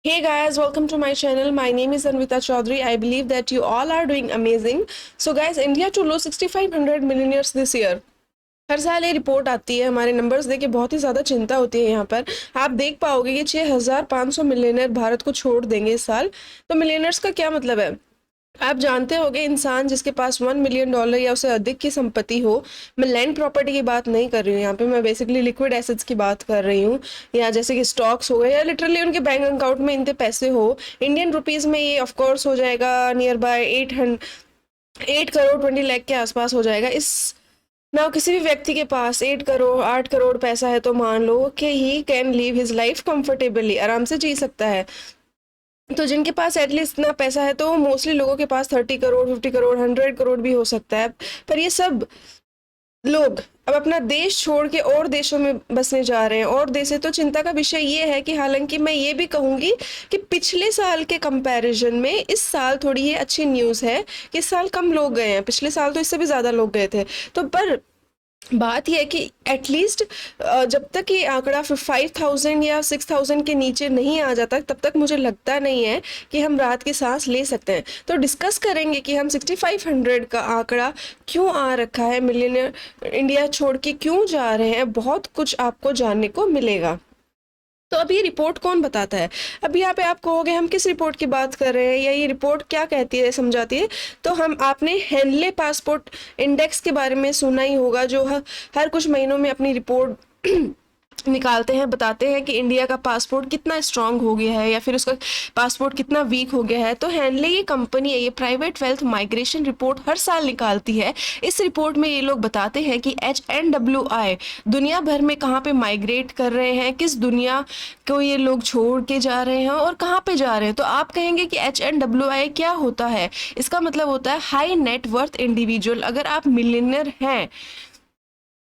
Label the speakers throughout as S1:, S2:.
S1: Hey guys, welcome to my channel. My name is Anvita Chaudhary. I believe that you all are doing amazing. So guys, India to lose 6500 millionaires this year. हर साल ये report आती है, हमारे numbers देख के बहुत ही ज़्यादा चिंता होती है। यहाँ पर आप देख पाओगे कि 6500 मिलियनर भारत को छोड़ देंगे इस साल। तो मिलियनर्स का क्या मतलब है? आप जानते होंगे, इंसान जिसके पास $1 मिलियन या उससे अधिक की संपत्ति हो, मैं लैंड प्रॉपर्टी की बात नहीं कर रही हूँ यहाँ पे, मैं बेसिकली लिक्विड एसेट्स की बात कर रही हूँ, या जैसे कि स्टॉक्स हो गए या लिटरली उनके बैंक अकाउंट में इतने पैसे हो। इंडियन रुपीज़ में ये ऑफ कोर्स हो जाएगा नियर बाय 8 करोड़ 20 लाख के आसपास हो जाएगा। इस ना किसी भी व्यक्ति के पास 8 करोड़ पैसा है तो मान लो कि he can live his life comfortably, आराम से जी सकता है। तो जिनके पास एटलीस्ट इतना पैसा है, तो मोस्टली लोगों के पास 30 करोड़ 50 करोड़ 100 करोड़ भी हो सकता है। पर ये सब लोग अब अपना देश छोड़ के और देशों में बसने जा रहे हैं। और देश तो चिंता का विषय ये है कि हालांकि मैं ये भी कहूंगी कि पिछले साल के कंपैरिजन में इस साल थोड़ी ये अच्छी न्यूज़ है कि इस साल कम लोग गए हैं। पिछले साल तो इससे भी ज़्यादा लोग गए थे। तो पर बात यह है कि एटलीस्ट जब तक ये आंकड़ा 5000 या 6000 के नीचे नहीं आ जाता, तब तक मुझे लगता नहीं है कि हम राहत की सांस ले सकते हैं। तो डिस्कस करेंगे कि हम 6500 का आंकड़ा क्यों आ रखा है, मिलियनर इंडिया छोड़ के क्यों जा रहे हैं, बहुत कुछ आपको जानने को मिलेगा। तो अब ये रिपोर्ट कौन बताता है? अब यहाँ पे आप कहोगे हम किस रिपोर्ट की बात कर रहे हैं, या ये रिपोर्ट क्या कहती है, समझाती है। तो हम आपने हेनले पासपोर्ट इंडेक्स के बारे में सुना ही होगा, जो हर कुछ महीनों में अपनी रिपोर्ट निकालते हैं, बताते हैं कि इंडिया का पासपोर्ट कितना स्ट्रांग हो गया है या फिर उसका पासपोर्ट कितना वीक हो गया है। तो हेनले ये कंपनी है, ये प्राइवेट वेल्थ माइग्रेशन रिपोर्ट हर साल निकालती है। इस रिपोर्ट में ये लोग बताते हैं कि HNWI दुनिया भर में कहाँ पे माइग्रेट कर रहे हैं, किस दुनिया को ये लोग छोड़ के जा रहे हैं और कहाँ पे जा रहे हैं। तो आप कहेंगे कि HNWI क्या होता है? इसका मतलब होता है हाई नेट वर्थ इंडिविजुअल। अगर आप मिलियनर हैं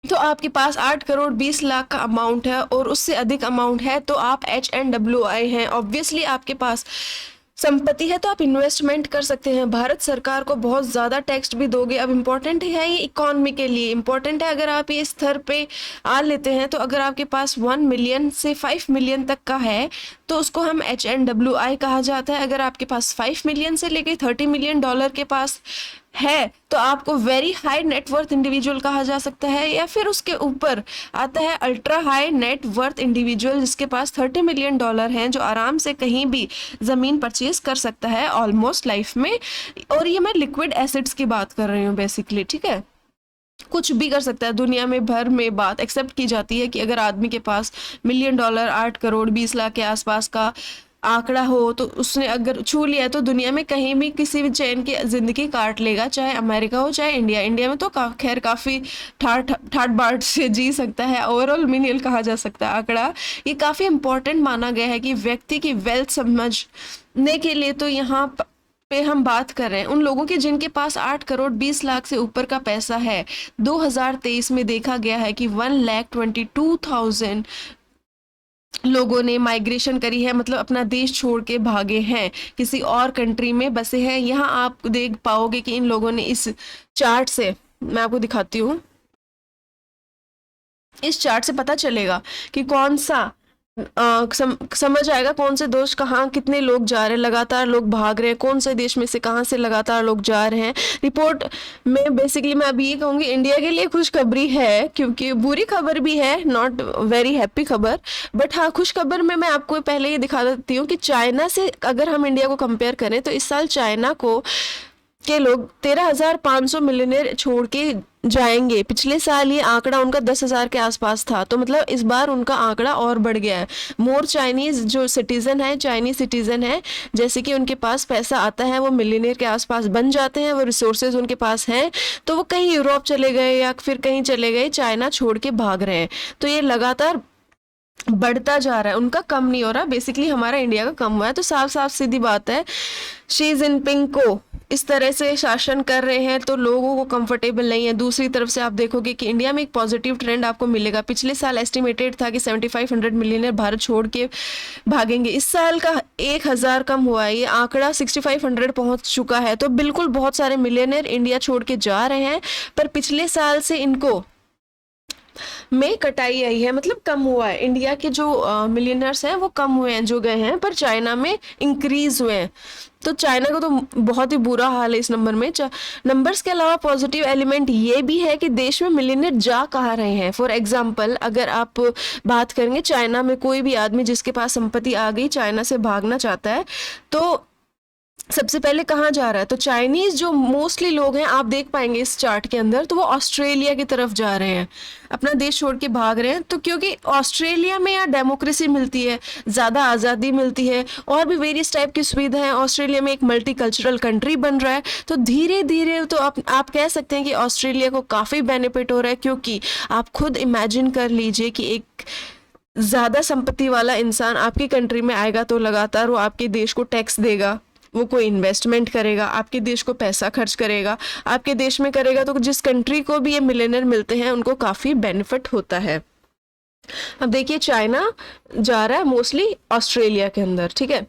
S1: तो आपके पास 8 करोड़ 20 लाख का अमाउंट है और उससे अधिक अमाउंट है, तो आप HNWI हैं। ऑब्वियसली आपके पास संपत्ति है तो आप इन्वेस्टमेंट कर सकते हैं। भारत सरकार को बहुत ज़्यादा टैक्स भी दोगे। अब इम्पोर्टेंट है ये इकॉनमी के लिए, इम्पोर्टेंट है अगर आप ये स्तर पे आ लेते हैं। तो अगर आपके पास 1 मिलियन से 5 मिलियन तक का है तो उसको हम HNWI कहा जाता है। अगर आपके पास 5 मिलियन से लेके $30 मिलियन के पास है तो आपको वेरी हाई नेटवर्थ इंडिविजुअल कहा जा सकता है, या फिर उसके ऊपर आता है अल्ट्रा हाई नेटवर्थ इंडिविजुअल, जिसके पास $30 मिलियन हैं, जो आराम से कहीं भी ज़मीन परचेज कर सकता है ऑलमोस्ट लाइफ में। और ये मैं लिक्विड एसिड्स की बात कर रही हूँ बेसिकली, ठीक है। कुछ भी कर सकता है दुनिया में भर में, बात एक्सेप्ट की जाती है कि अगर आदमी के पास $1 मिलियन 8 करोड़ 20 लाख के आसपास का आंकड़ा हो तो उसने अगर छू लिया तो दुनिया में कहीं भी किसी भी चैन की जिंदगी काट लेगा, चाहे अमेरिका हो चाहे इंडिया। इंडिया में तो खैर काफ़ी ठाट बाट से जी सकता है। ओवरऑल मिलियन कहा जा सकता है आंकड़ा। ये काफ़ी इंपॉर्टेंट माना गया है कि व्यक्ति की वेल्थ समझने के लिए। तो यहाँ पे हम बात कर रहे हैं उन लोगों की जिनके पास 8 करोड़ 20 लाख से ऊपर का पैसा है। 2023 में देखा गया है कि 1,22,000 लोगों ने माइग्रेशन करी है, मतलब अपना देश छोड़ के भागे हैं, किसी और कंट्री में बसे हैं। यहाँ आप देख पाओगे कि इन लोगों ने, इस चार्ट से मैं आपको दिखाती हूँ, इस चार्ट से पता चलेगा कि कौन सा समझ आएगा कौन से देश कहाँ कितने लोग जा रहे हैं, लगातार लोग भाग रहे हैं, कौन से देश में से कहाँ से लगातार लोग जा रहे हैं। रिपोर्ट में बेसिकली मैं अभी ये कहूँगी इंडिया के लिए खुशखबरी है, क्योंकि बुरी खबर भी है, नॉट वेरी हैप्पी खबर। बट हाँ, खुशखबर में मैं आपको पहले ये दिखा देती हूँ कि चाइना से अगर हम इंडिया को कंपेयर करें तो इस साल चाइना को के लोग 13,500 मिलियनर छोड़ के जाएंगे। पिछले साल ये आंकड़ा उनका 10,000 के आसपास था, तो मतलब इस बार उनका आंकड़ा और बढ़ गया है। मोर चाइनीज जो सिटीजन है, चाइनीज सिटीजन है, जैसे कि उनके पास पैसा आता है वो मिलियनर के आसपास बन जाते हैं, वो रिसोर्सेज उनके पास हैं, तो वो कहीं यूरोप चले गए या फिर कहीं चले गए, चाइना छोड़ के भाग रहे हैं। तो ये लगातार बढ़ता जा रहा है, उनका कम नहीं हो रहा। बेसिकली हमारा इंडिया का कम हुआ है। तो साफ साफ सीधी बात है, शी जिनपिंग को इस तरह से शासन कर रहे हैं तो लोगों को कंफर्टेबल नहीं है। दूसरी तरफ से आप देखोगे कि इंडिया में एक पॉजिटिव ट्रेंड आपको मिलेगा। पिछले साल एस्टिमेटेड था कि 7500 मिलियनर भारत छोड़ के भागेंगे, इस साल का 1000 कम हुआ है, ये आंकड़ा 6500 पहुंच चुका है। तो बिल्कुल बहुत सारे मिलियनर इंडिया छोड़ के जा रहे हैं, पर पिछले साल से इनको में कटाई आई है, मतलब कम हुआ है। इंडिया के जो मिलियनर्स हैं वो कम हुए हैं जो गए हैं, पर चाइना में इंक्रीज हुए हैं। तो चाइना का तो बहुत ही बुरा हाल है इस नंबर में। नंबर्स के अलावा पॉजिटिव एलिमेंट ये भी है कि देश में मिलियनर जा कहाँ रहे हैं। फॉर एग्जांपल अगर आप बात करेंगे चाइना में, कोई भी आदमी जिसके पास संपत्ति आ गई, चाइना से भागना चाहता है, तो सबसे पहले कहाँ जा रहा है? तो चाइनीज जो मोस्टली लोग हैं, आप देख पाएंगे इस चार्ट के अंदर, तो वो ऑस्ट्रेलिया की तरफ जा रहे हैं, अपना देश छोड़ के भाग रहे हैं। तो क्योंकि ऑस्ट्रेलिया में यहाँ डेमोक्रेसी मिलती है, ज़्यादा आज़ादी मिलती है, और भी वेरियस टाइप की सुविधाएं, ऑस्ट्रेलिया में एक मल्टी कल्चरल कंट्री बन रहा है। तो धीरे धीरे तो आप कह सकते हैं कि ऑस्ट्रेलिया को काफ़ी बेनिफिट हो रहा है, क्योंकि आप खुद इमेजिन कर लीजिए कि एक ज़्यादा संपत्ति वाला इंसान आपकी कंट्री में आएगा तो लगातार वो आपके देश को टैक्स देगा, वो कोई इन्वेस्टमेंट करेगा, आपके देश को पैसा खर्च करेगा, आपके देश में करेगा, तो जिस कंट्री को भी ये मिलियनर मिलते हैं उनको काफ़ी बेनिफिट होता है। अब देखिए चाइना जा रहा है मोस्टली ऑस्ट्रेलिया के अंदर, ठीक है।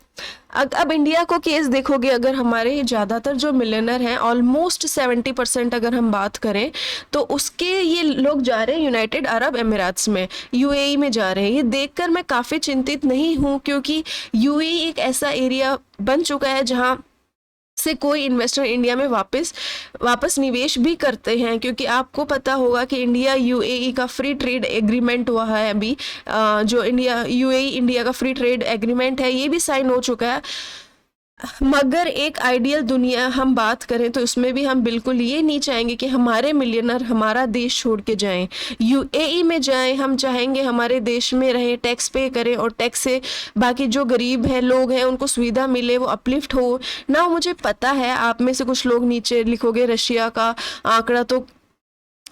S1: अब इंडिया को केस देखोगे, अगर हमारे ज़्यादातर जो मिलियनर हैं, ऑलमोस्ट 70% अगर हम बात करें, तो उसके ये लोग जा रहे हैं यूनाइटेड अरब अमीरात्स में, यूएई में जा रहे हैं। ये देखकर मैं काफ़ी चिंतित नहीं हूँ, क्योंकि यूएई एक ऐसा एरिया बन चुका है जहाँ से कोई इन्वेस्टर इंडिया में वापस निवेश भी करते हैं, क्योंकि आपको पता होगा कि इंडिया यूएई का फ्री ट्रेड एग्रीमेंट हुआ है अभी, जो यूएई इंडिया का फ्री ट्रेड एग्रीमेंट है, ये भी साइन हो चुका है। मगर एक आइडियल दुनिया हम बात करें तो उसमें भी हम बिल्कुल ये नहीं चाहेंगे कि हमारे मिलियनर हमारा देश छोड़ के जाएं, यूएई में जाएं। हम चाहेंगे हमारे देश में रहें, टैक्स पे करें, और टैक्स से बाकी जो गरीब हैं लोग हैं उनको सुविधा मिले, वो अपलिफ्ट हो ना। मुझे पता है आप में से कुछ लोग नीचे लिखोगे रशिया का आंकड़ा तो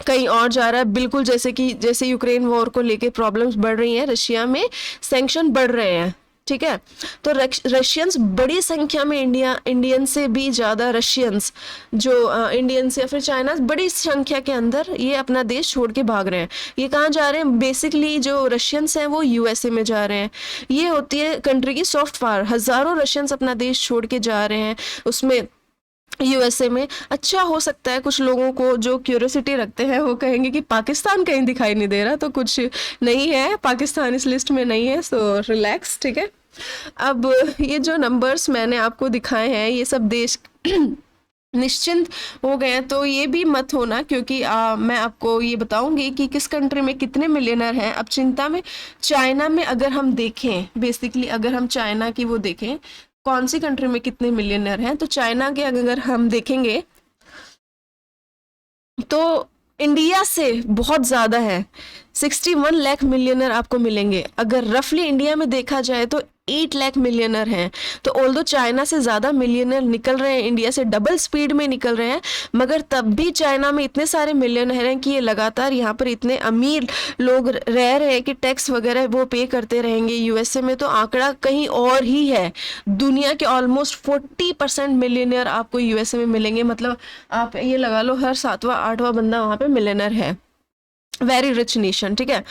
S1: कहीं और जा रहा है, बिल्कुल जैसे यूक्रेन वॉर को लेके प्रॉब्लम्स बढ़ रही हैं, रशिया में सैंक्शन बढ़ रहे हैं, ठीक है। तो रशियंस बड़ी संख्या में, इंडियन से भी ज़्यादा रशियंस जो इंडियन से या फिर चाइना बड़ी संख्या के अंदर ये अपना देश छोड़ के भाग रहे हैं। ये कहाँ जा रहे हैं? बेसिकली जो रशियंस हैं वो यूएसए में जा रहे हैं। ये होती है कंट्री की सॉफ्ट पावर। हज़ारों रशियंस अपना देश छोड़ के जा रहे हैं, उसमें यूएसए में। अच्छा, हो सकता है कुछ लोगों को जो क्यूरियोसिटी रखते हैं वो कहेंगे कि पाकिस्तान कहीं दिखाई नहीं दे रहा, तो कुछ नहीं है, पाकिस्तान इस लिस्ट में नहीं है, सो रिलैक्स, ठीक है। अब ये जो नंबर्स मैंने आपको दिखाए हैं, ये सब देश निश्चिंत हो गए हैं, तो ये भी मत होना, क्योंकि मैं आपको ये बताऊंगी कि किस कंट्री में कितने मिलियनर हैं। अब चिंता में चाइना में अगर हम देखें, बेसिकली अगर हम चाइना की वो देखें कौन सी कंट्री में कितने मिलियनर हैं, तो चाइना के अगर हम देखेंगे तो इंडिया से बहुत ज़्यादा है, 61 लाख मिलियनर आपको मिलेंगे। अगर रफली इंडिया में देखा जाए तो 8 लाख मिलियनर हैं। तो ऑल्दो चाइना से ज़्यादा मिलियनर निकल रहे हैं, इंडिया से डबल स्पीड में निकल रहे हैं, मगर तब भी चाइना में इतने सारे मिलियनर हैं कि ये लगातार यहाँ पर इतने अमीर लोग रह रहे हैं कि टैक्स वगैरह वो पे करते रहेंगे। यूएसए में तो आंकड़ा कहीं और ही है, दुनिया के ऑलमोस्ट 40% मिलियनर आपको यूएसए में मिलेंगे। मतलब आप ये लगा लो हर 7वां 8वां बंदा वहाँ पे मिलियनर है। वेरी रिच नेशन, ठीक है।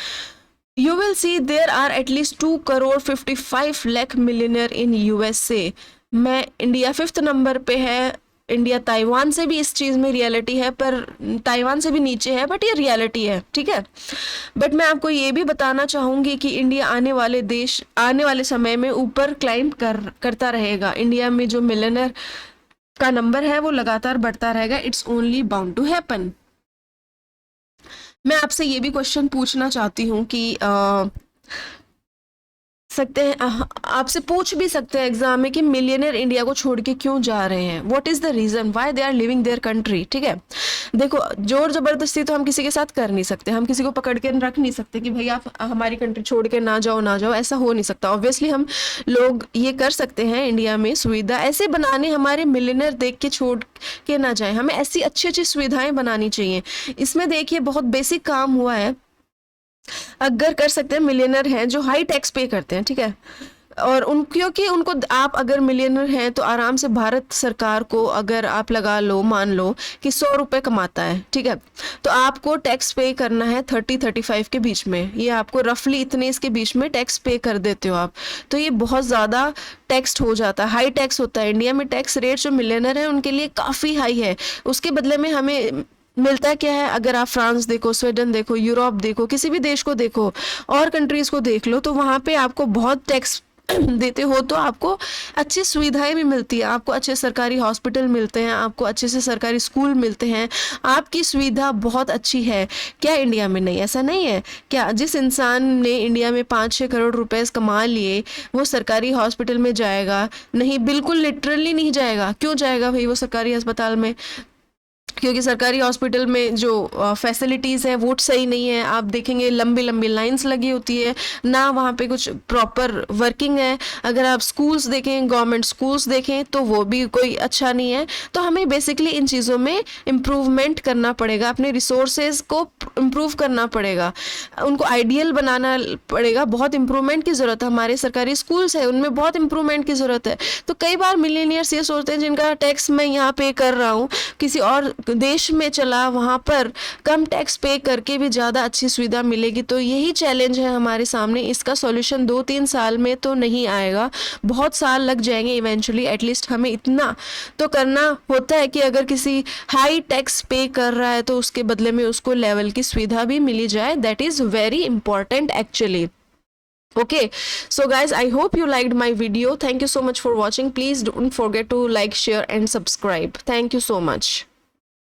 S1: You will see there are at least 2.55 crore millionaire in USA। मैं इंडिया 5th नंबर पे है। इंडिया ताइवान से भी इस चीज़ में रियलिटी है, पर ताइवान से भी नीचे है, बट ये रियलिटी है, ठीक है। बट मैं आपको ये भी बताना चाहूँगी कि इंडिया आने वाले समय में ऊपर क्लाइंब करता रहेगा। इंडिया में जो मिलियनर का नंबर है वो लगातार बढ़ता रहेगा। It's only bound to happen. मैं आपसे ये भी क्वेश्चन पूछना चाहती हूँ कि आपसे पूछ भी सकते हैं एग्जाम में कि मिलियनर इंडिया को छोड़ के क्यों जा रहे हैं, what is the reason why they are living their country, ठीक है। देखो, जोर ज़बरदस्ती तो हम किसी के साथ कर नहीं सकते, हम किसी को पकड़ के रख नहीं सकते कि भाई आप हमारी कंट्री छोड़ के ना जाओ, ऐसा हो नहीं सकता। ऑब्वियसली हम लोग ये कर सकते हैं, इंडिया में सुविधा ऐसे बनाने, हमारे मिलियनर देख के छोड़ के ना जाए, हमें ऐसी अच्छी सुविधाएँ बनानी चाहिए। इसमें देखिए बहुत बेसिक काम हुआ है, अगर कर सकते हैं, मिलियनर हैं जो हाई टैक्स पे करते हैं, ठीक है, और क्योंकि उनको आप अगर मिलियनर हैं तो आराम से भारत सरकार को अगर आप लगा लो, मान लो कि 100 रुपये कमाता है, ठीक है, तो आपको टैक्स पे करना है 30-35 के बीच में। ये आपको रफली इतने इसके बीच में टैक्स पे कर देते हो आप, तो ये बहुत ज़्यादा टैक्स हो जाता है, हाई टैक्स होता है। इंडिया में टैक्स रेट जो मिलियनर है उनके लिए काफ़ी हाई है, उसके बदले में हमें मिलता क्या है, अगर आप फ्रांस देखो, स्वीडन देखो, यूरोप देखो, किसी भी देश को देखो और कंट्रीज को देख लो, तो वहाँ पे आपको बहुत टैक्स देते हो तो आपको अच्छी सुविधाएं भी मिलती है, आपको अच्छे सरकारी हॉस्पिटल मिलते हैं, आपको अच्छे से सरकारी स्कूल मिलते हैं, आपकी सुविधा बहुत अच्छी है। क्या इंडिया में नहीं? ऐसा नहीं है क्या? जिस इंसान ने इंडिया में 5-6 करोड़ रुपए कमा लिए, वो सरकारी हॉस्पिटल में जाएगा? नहीं, बिल्कुल लिटरली नहीं जाएगा। क्यों जाएगा भाई वो सरकारी अस्पताल में? क्योंकि सरकारी हॉस्पिटल में जो फैसिलिटीज़ हैं वो सही नहीं है। आप देखेंगे लंबी लंबी लाइंस लगी होती है, ना वहाँ पे कुछ प्रॉपर वर्किंग है। अगर आप स्कूल्स देखें, गवर्नमेंट स्कूल्स देखें, तो वो भी कोई अच्छा नहीं है। तो हमें बेसिकली इन चीज़ों में इम्प्रूवमेंट करना पड़ेगा, अपने रिसोर्सेज को इम्प्रूव करना पड़ेगा, उनको आइडियल बनाना पड़ेगा। बहुत इम्प्रूवमेंट की ज़रूरत है। हमारे सरकारी स्कूल्स है, उनमें बहुत इम्प्रूवमेंट की ज़रूरत है। तो कई बार मिलेनियर्स ये सोचते हैं जिनका टैक्स मैं यहाँ पे कर रहा हूँ, किसी और देश में चला, वहाँ पर कम टैक्स पे करके भी ज़्यादा अच्छी सुविधा मिलेगी। तो यही चैलेंज है हमारे सामने। इसका सॉल्यूशन 2-3 साल में तो नहीं आएगा, बहुत साल लग जाएंगे इवेंचुअली। एटलीस्ट हमें इतना तो करना होता है कि अगर किसी हाई टैक्स पे कर रहा है तो उसके बदले में उसको लेवल की सुविधा भी मिली जाए। That is very important actually. Okay, so guys, I hope you liked my video. Thank you so much for watching. Please don't forget to like, share and subscribe. Thank you so much.